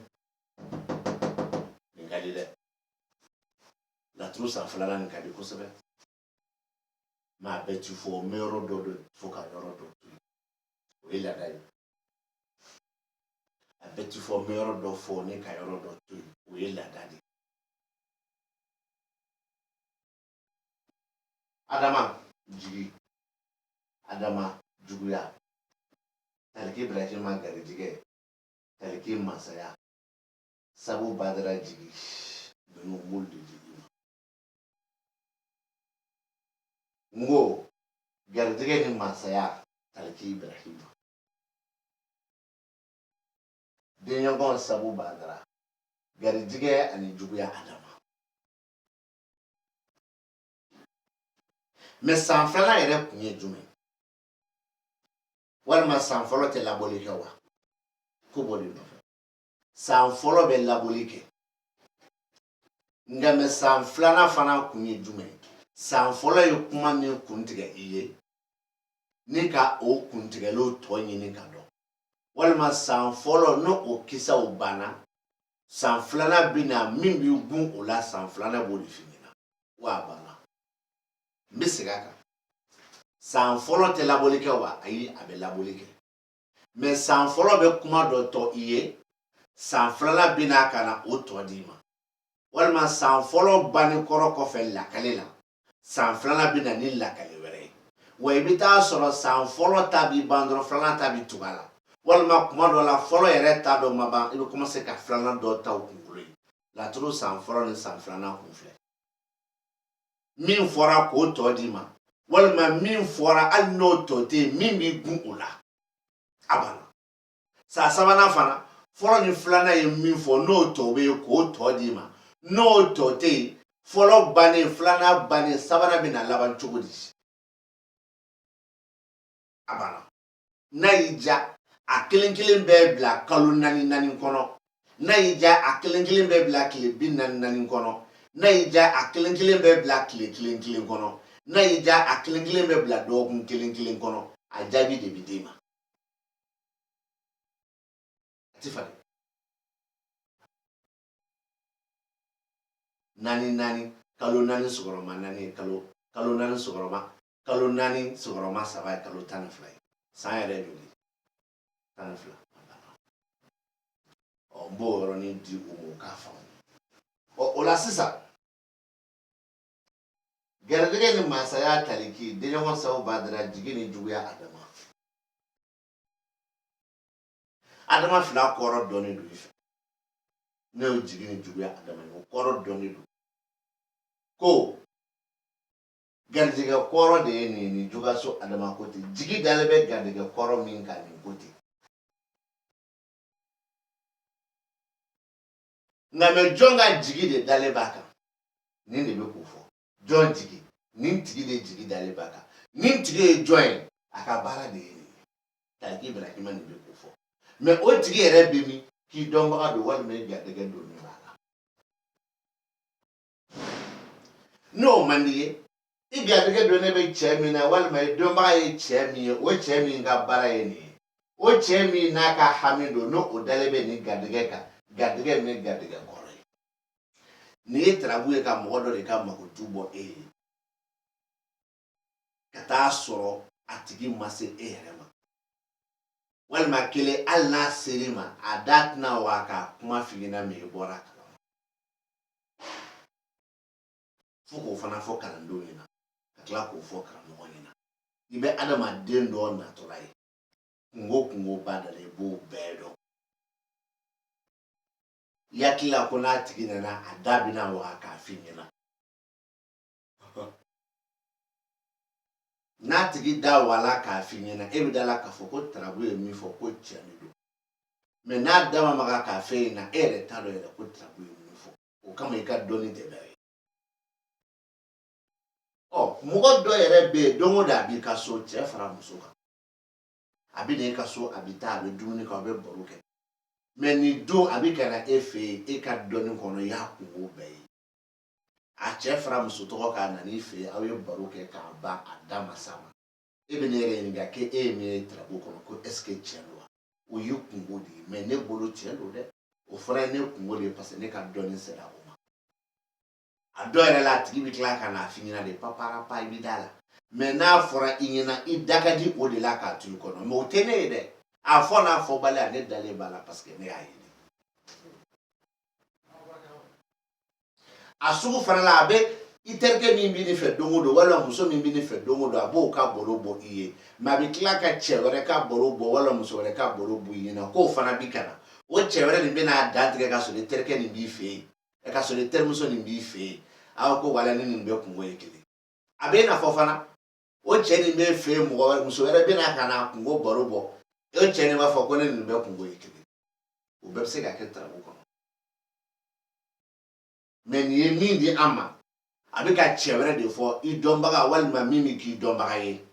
kadide. La trousse en flala ni kadide kosebe. Ma bête il faut meilleur dodo, faut qu'à yoro dodo. Oui la daille. La bête il faut meilleur dodo, faut ni qu'à yoro dodo. Oui la daille. Adama jigi. Adama juguya. Taliki Ibrahima garijige. Taliki masaya. Sabu badara jigi. Benu muldi jigi. Ngo garijige ni masaya. Taliki Ibrahima. Denyagon sabu badara. Garijige ani juguya Adama. Mais sans fela yɛrɛ kun ye jumɛn? Walima san fɔlɔ tɛ labɔli kɛ wa? Ko bɔ de nɔfɛ. San fɔlɔ bɛ labɔli kɛ. Nka mɛ san filanan fana kun ye jumɛn? San fɔlɔ ye kuma min kun tigɛ i ye, ni ka o kuntigɛliw tɔ ɲini ka dɔn. walima san fɔlɔ no o kisaw banna san filanan bina min b'i gun o la san filanan b'o de f'i ɲɛna wa a banna n bɛ segin a kan san fɔlɔ tɛ labɔli kɛ wa ayi a bɛ labɔli kɛ mais san fɔlɔ bɛ kuma dɔ tɔ i ye san filanan bina ka na o tɔ d'i ma walima san fɔlɔ banni kɔrɔ kɔfɛ lakale la san filanan bina ni lakale wɛrɛ ye wa i bɛ taa sɔrɔ san fɔlɔ ta b'i ban dɔrɔn filanan ta b'i tugu a la walima kuma dɔ la fɔlɔ yɛrɛ ta dɔ ma ban i bɛ commencer ka filanan dɔ ta o kunkolo ye laturu san fɔlɔ ni san filanan kun filɛ min fɔra k'o tɔ d'i ma walima min fɔra hali n'o tɔ tɛ yen min b'i gun o la a banna san sabanan fana fɔlɔ ni filanan ye min fɔ n'o tɔ bɛ yen k'o tɔ d'i ma n'o tɔ tɛ yen fɔlɔ bannen filanan bannen sabanan bɛna laban cogo di a banna n'a y'i diya a kelen kelen bɛɛ bila kalo naani naani kɔnɔ n'a y'i diya a kelen kelen bɛɛ bila tile 44 kɔnɔ n'a y'i diya a kelen kelen bɛɛ bila tile kelen kelen kɔnɔ n'a y'i diya a kelen kelen bɛɛ bila dɔgɔkun kelen kelen kɔnɔ a jaabi de bɛ d'e ma a ti falen naani naani kalo naani sɔgɔma naani kalo naani sɔgɔma saba ye kalo 12 ye san yɛrɛ joli 12 n b'o yɔrɔnin di u ma k'a faamu o la sisan garijɛgɛ ni masaya taliki denɲɔgɔn sababu badara jigi ni juguya adama fila kɔrɔ dɔɔnin don i fɛ ne y'o jigi ni juguya adama ye o kɔrɔ dɔɔnin don ko garijɛgɛ kɔrɔ de ye nin juguyaso adama ko ten jigi dalen bɛ garijɛgɛ kɔrɔ min kan nin ko ten nka mɛ jɔn ka jigi de dalen b'a kan nin de bɛ k'o fɔ jɔn jigi nin tigi de jigi dalen b'a kan nin tigi ye jɔn ye a ka baara de ye nin ye taliki ibrahima de bɛ k'o fɔ mɛ o tigi yɛrɛ bɛ min k'i dɔnbaga don walima i garijɛgɛ don min b'a la n'o man di ye i garijɛgɛ don ne bɛ cɛ min na walima i dɔnbaga ye cɛ min ye o cɛ min ka baara ye nin ye o cɛ min n'a ka hami don n'o o dalen bɛ nin garijɛgɛ kan garijɛgɛ min ye garijɛgɛ kɔrɔ ye nin ye tarabu ye ka mɔgɔ dɔ de ka makotu bɔ e ye ka taa sɔrɔ a tigi ma se e yɛrɛ ma walima kelen hali n'a ser'i ma a da tɛna wa ka kuma f'i ɲɛna mɛ i bɔra a kalama fo k'o fana fɔ kalandenw ɲɛna ka tila k'o fɔ karamɔgɔ ɲɛna i bɛ adamaden dɔ natɔla ye kungo ba da la i b'o bɛɛ dɔn i hakili la ko n'a tigi nana a da bɛna wa k'a f'i ɲɛna n'a tigi da wala k'a f'i ɲɛna e bɛ da la k'a fɔ ko tarabu ye min fɔ ko tiɲɛ de don mɛ n'a da ma maga k'a f'e ɲɛna e yɛrɛ t'a dɔn yɛrɛ ko tarabu ye min fɔ o kama i ka dɔnni tɛ bɛɛ ye mɔgɔ dɔ yɛrɛ bɛ yen don o don a b'i ka so cɛ fara muso kan a bɛ na e ka so a bɛ taa a bɛ dumuni kɛ a bɛ baro kɛ mɛ nin don a bɛ ka na e fɛ yen e ka dɔnni kɔnɔ i y'a kungo bɛɛ ye a cɛ fara muso tɔgɔ k'a na n'i fɛ yen aw ye baro kɛ k'a ban a da ma s'a ma e bɛ ne yɛrɛ ɲininka k'e ye min ye tarabu kɔnɔ ko est ce que tiɲɛ don wa o ye kungo de ye mɛ ne bolo tiɲɛ don dɛ o fana ye ne kungo de ye parce que ne ka dɔnni sera o ma a dɔw yɛrɛ la a tigi bɛ tila ka n'a f'i ɲɛna de paparapa i bɛ da la mɛ n'a fɔra i ɲɛna i da ka di o de la k'a to i kɔnɔ mɛ o tɛ ne ye dɛ a fɔ n'a fɔbali a ne dalen b'a la parce que ne y'a ye a sugu fana la a bɛ i terikɛ min b'i ni fɛ don o don walima muso min b'i ni fɛ don o don a b'o ka baro bɔ i ye mɛ a bɛ tila ka cɛ wɛrɛ ka baro bɔ walima muso wɛrɛ ka baro bɔ i ɲɛna k'o fana bi ka na o cɛ wɛrɛ nin bɛna dan tigɛ ka sɔrɔ i terikɛ nin b'i fɛ yen ka sɔrɔ i terimuso nin b'i fɛ yen aw ko wala ni nin bɛ kungo ye kelen a bɛ n'a fɔ fana o cɛ nin bɛ fɛ yen mɔgɔ wɛrɛ muso wɛrɛ bɛna ka na kungo baro bɔ o cɛ nin b'a fɔ ko ne nin bɛ kungo ye kelen o bɛɛ bɛ se ka kɛ tarabu kɔnɔ mɛ nin ye min di an ma a bɛ ka cɛ wɛrɛ de fɔ i dɔnbaga walima min bɛ k'i dɔnbaga ye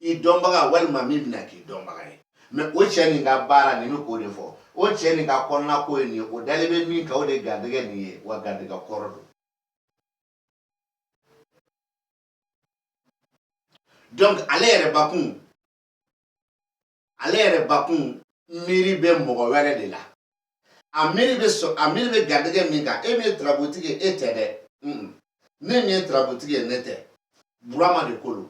i dɔnbaga walima min bɛna k'i dɔnbaga ye mɛ o cɛ nin ka baara nin bɛ k'o de fɔ o cɛ nin ka kɔnɔna ko ye nin ye o dalen bɛ min kan o de garijɛgɛ nin ye wa garijɛgɛ kɔrɔ don donc ale yɛrɛ bakun miiri bɛ mɔgɔ wɛrɛ de la a miiri bɛ garijɛgɛ min kan e min ye turabutigi ye e tɛ dɛ ne min ye turabutigi ye ne tɛ Burama de ko don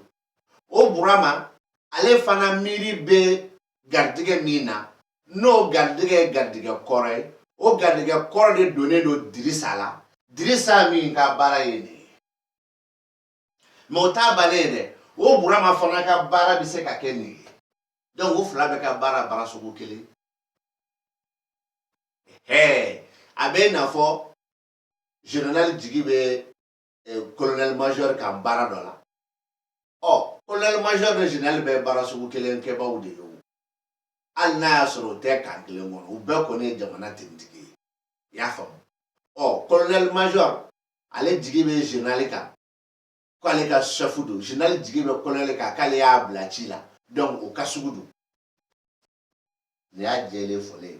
o Burama ale fana miiri bɛ garijɛgɛ min na n'o garijɛgɛ ye garijɛgɛ kɔrɔ ye o garijɛgɛ kɔrɔ de donnen don Dirisa la Dirisa min ka baara ye nin ye mais o t'a bannen ye dɛ o Burama fana ka baara bɛ se ka kɛ nin ye donc o fila bɛ ka baara sugu kelen a bɛ i n'a fɔ général Jigi bɛ colonel major ka baara dɔ la colonel major ni général bɛ baara sugu kelen kɛbaaw de ye o hali n'a y'a sɔrɔ o tɛ kan kelen kɔnɔ u bɛɛ kɔni ye jamana tenitigi ye i y'a faamu colonel major ale jigi bɛ général kan k'ale ka chef don général jigi bɛ colonel kan k'ale y'a bila ci la donc o ka sugu don nin y'a jɛlen fɔlen ye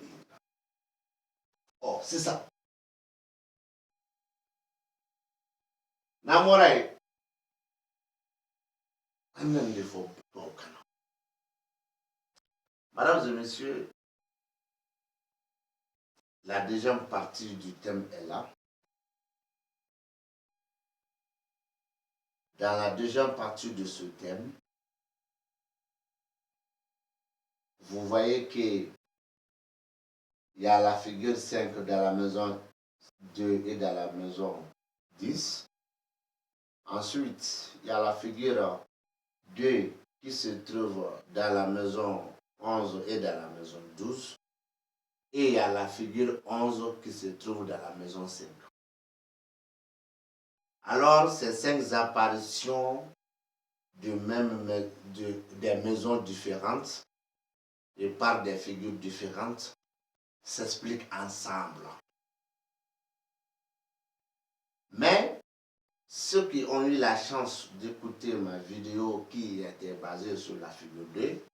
sisan n'an bɔra yen an bɛ nin de fɔ tubabukan na mesdames et messieurs, la deuxième partie du thème est là. Dans la deuxième partie de ce thème, vous voyez qu'il y a la figure 5 dans la maison 2 et dans la maison 10. Ensuite, il y a la figure 2 qui se trouve dans la maison 11 et dans la maison 12. Et il y a la figure 11 qui se trouve dans la maison 5. Alors, ces 5 apparitions des maisons différentes et par des figures différentes s'expliquent ensemble. Mais ceux qui ont eu la chance d'écouter ma vidéo qui était basée sur la figure 2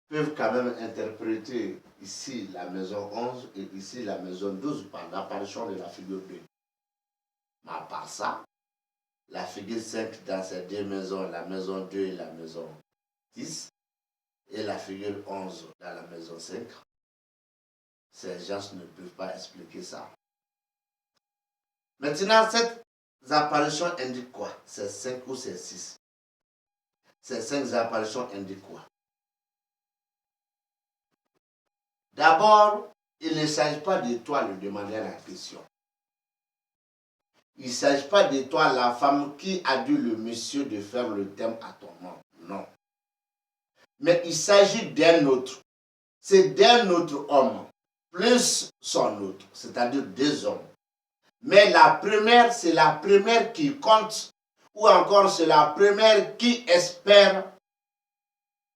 peuvent quand même interpréter ici la maison 11 et ici la maison 12 par l'apparition de la figure 2. Mais à part ça, la figure 5 dans ces deux maisons, la maison 2 et la maison 10, et la figure 11 dans la maison 5, ces gens ne peuvent pas expliquer ça. Maintenant, cette apparition indique quoi? C'est 5 ou c'est 6? Ces 5 apparitions indiquent quoi? D'abord, il ne s'agit pas de toi de demander la question. Il ne s'agit pas de toi, la femme, qui a dit le monsieur de faire le thème à ton nom. Non. Mais il s'agit d'un autre. C'est d'un autre homme, plus son autre, c'est-à-dire 2 hommes. Mais la première, c'est la première qui compte, ou encore c'est la première qui espère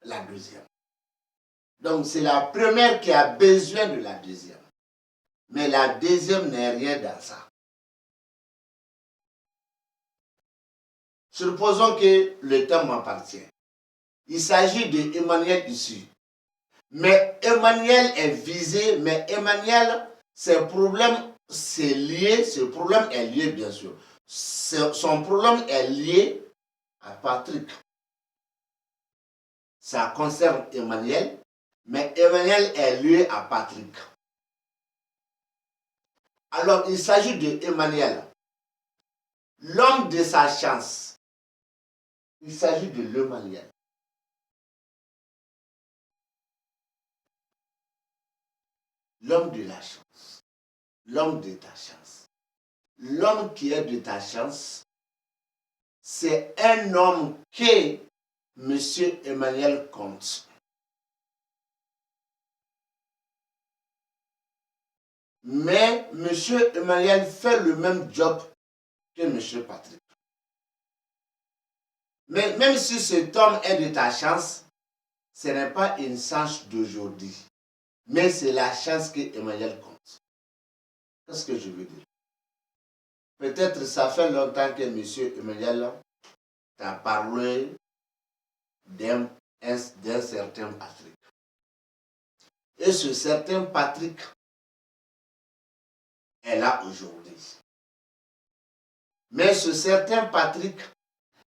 la deuxième. Donc c'est la première qui a besoin de la deuxième. Mais la deuxième n'est rien dans ça. Supposons que le thème m'appartient. Il s'agit d'Emmanuel ici. Mais Emmanuel est visé, mais Emmanuel, ce problème est lié bien sûr. Son problème est lié à Patrick. Ça concerne Emmanuel, mais Emmanuel est lié à Patrick. Alors il s'agit de Emmanuel, l'homme de sa chance. Il s'agit de l'Emmanuel. L'homme de la chance, l'homme de ta chance. L'homme qui est de ta chance, c'est un homme que M. Emmanuel compte. Mais M. Emmanuel fait le même job que M. Patrick. Mais même si cet homme est de ta chance, ce n'est pas une chance d'aujourd'hui. Mais c'est la chance que Emmanuel compte. Qu'est-ce que je veux dire? Peut-être ça fait longtemps que M. Emmanuel t'a parlé d'un certain Patrick. Et ce certain Patrick est là aujourd'hui. Mais ce certain Patrick,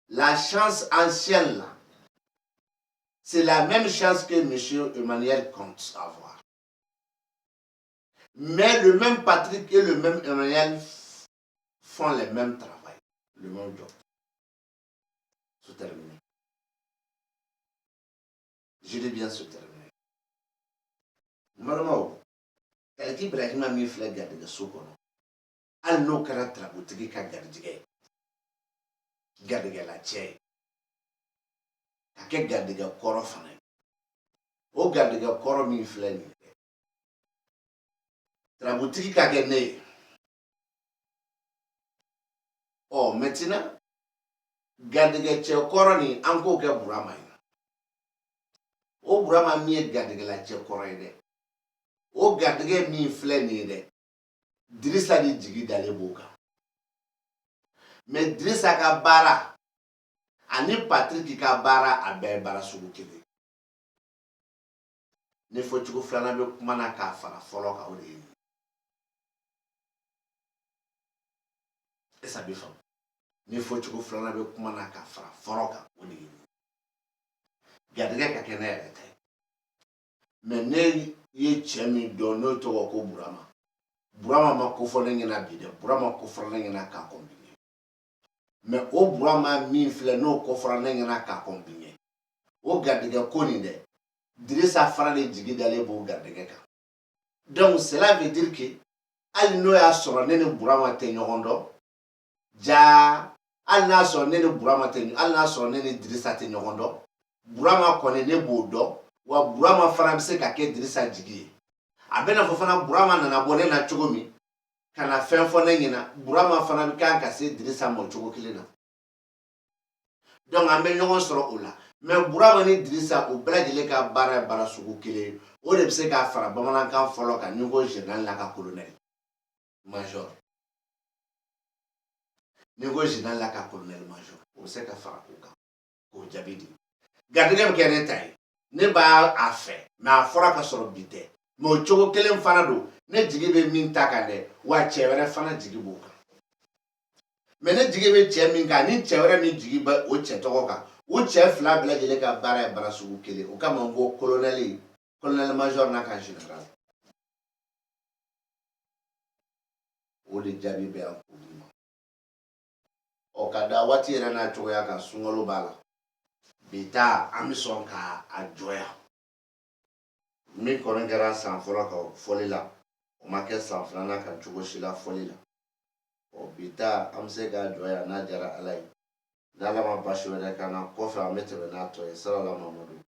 la chance ancienne là, c'est la même chance que M. Emmanuel compte avoir. Mais le même Patrick et le même Emmanuel font le même travail, le même job. C'est terminé. Je dis bien c'est terminé. Normalement, Kaki Ibrahima mi filɛ garijɛgɛso kɔnɔ hali n'o kɛra tarabutigi ka garijɛgɛ ye garijɛgɛla cɛ ye ka kɛ garijɛgɛ kɔrɔ fana ye o garijɛgɛ kɔrɔ min filɛ nin ye tarabutigi ka kɛ ne ye maintenant garijɛgɛ cɛ kɔrɔ nin an k'o kɛ Burama ye o Burama min ye garijɛgɛla cɛ kɔrɔ ye dɛ o garijɛgɛ min filɛ nin ye dɛ Dirisa de jigi dalen b'o kan mais Dirisa ka baara ani Patrick ka baara a bɛɛ ye baara sugu kelen ne fɔcogo filanan bɛ kuma na k'a fara fɔlɔ kan o de ye esa bɛ faamu ne fɔcogo filanan bɛ kuma na k'a fara fɔlɔ kan o de ye garijɛgɛ ka kɛ ne yɛrɛ ta ye mais ne ye cɛ min dɔn n'o tɔgɔ ko Burama Burama ma ko fɔ ne ɲɛna bi dɛ Burama ko fɔra ne ɲɛna k'a kɔn bi ɲɛ mais o Burama min filɛ n'o ko fɔra ne ɲɛna k'a kɔn bi ɲɛ o garijɛgɛ ko nin dɛ Dirisa fana de jigi dalen b'o garijɛgɛ kan donc cela veut dire que hali n'o y'a sɔrɔ ne ni Burama tɛ ɲɔgɔn dɔn jaa hali n'a sɔrɔ ne ni Burama tɛ hali n'a sɔrɔ ne ni Dirisa tɛ ɲɔgɔn dɔn Burama kɔni ne b'o dɔn wa Burama fana bɛ se ka kɛ Dirisa jigi ye a bɛ na fɔ fana Burama nana bɔ ne na cogo min ka na fɛn fɔ ne ɲɛna Burama fana bɛ kan ka se Dirisa ma cogo kelen na donc an bɛ ɲɔgɔn sɔrɔ o la mais Burama ni Dirisa o bɛɛ lajɛlen ka baara ye baara sugu kelen ye o de bɛ se k'a fara bamanankan fɔlɔ kan ni ko général la ka colonel major ni ko général la ka colonel major o bɛ se ka fara o kan k'o jaabi di garijɛgɛ bɛ kɛ ne ta ye ne b'a a fɛ mais a fɔra ka sɔrɔ bi tɛ mais o cogo kelen fana don ne jigi bɛ min ta kan dɛ wa cɛ wɛrɛ fana jigi b'o kan mais ne jigi bɛ cɛ min kan ni cɛ wɛrɛ min jigi bɛ o cɛ tɔgɔ kan o cɛ fila bɛɛ lajɛlen ka baara ye baara sugu kelen o kama n ko colonel major n'a ka général o de jaabi bɛ yan k'o di ma ka da waati yɛrɛ n'a cogoya kan sunkalo b'a la bi ta an bɛ sɔn ka a jɔya min kɔni kɛra san fɔlɔ kan fɔli la o ma kɛ san filanan kan cogo si la fɔli la bi ta an bɛ se k'a jɔya n'a diyara Ala ye n'Ala ma basi wɛrɛ k'an na kɔfɛ an bɛ tɛmɛ n'a tɔ ye salala Mamadu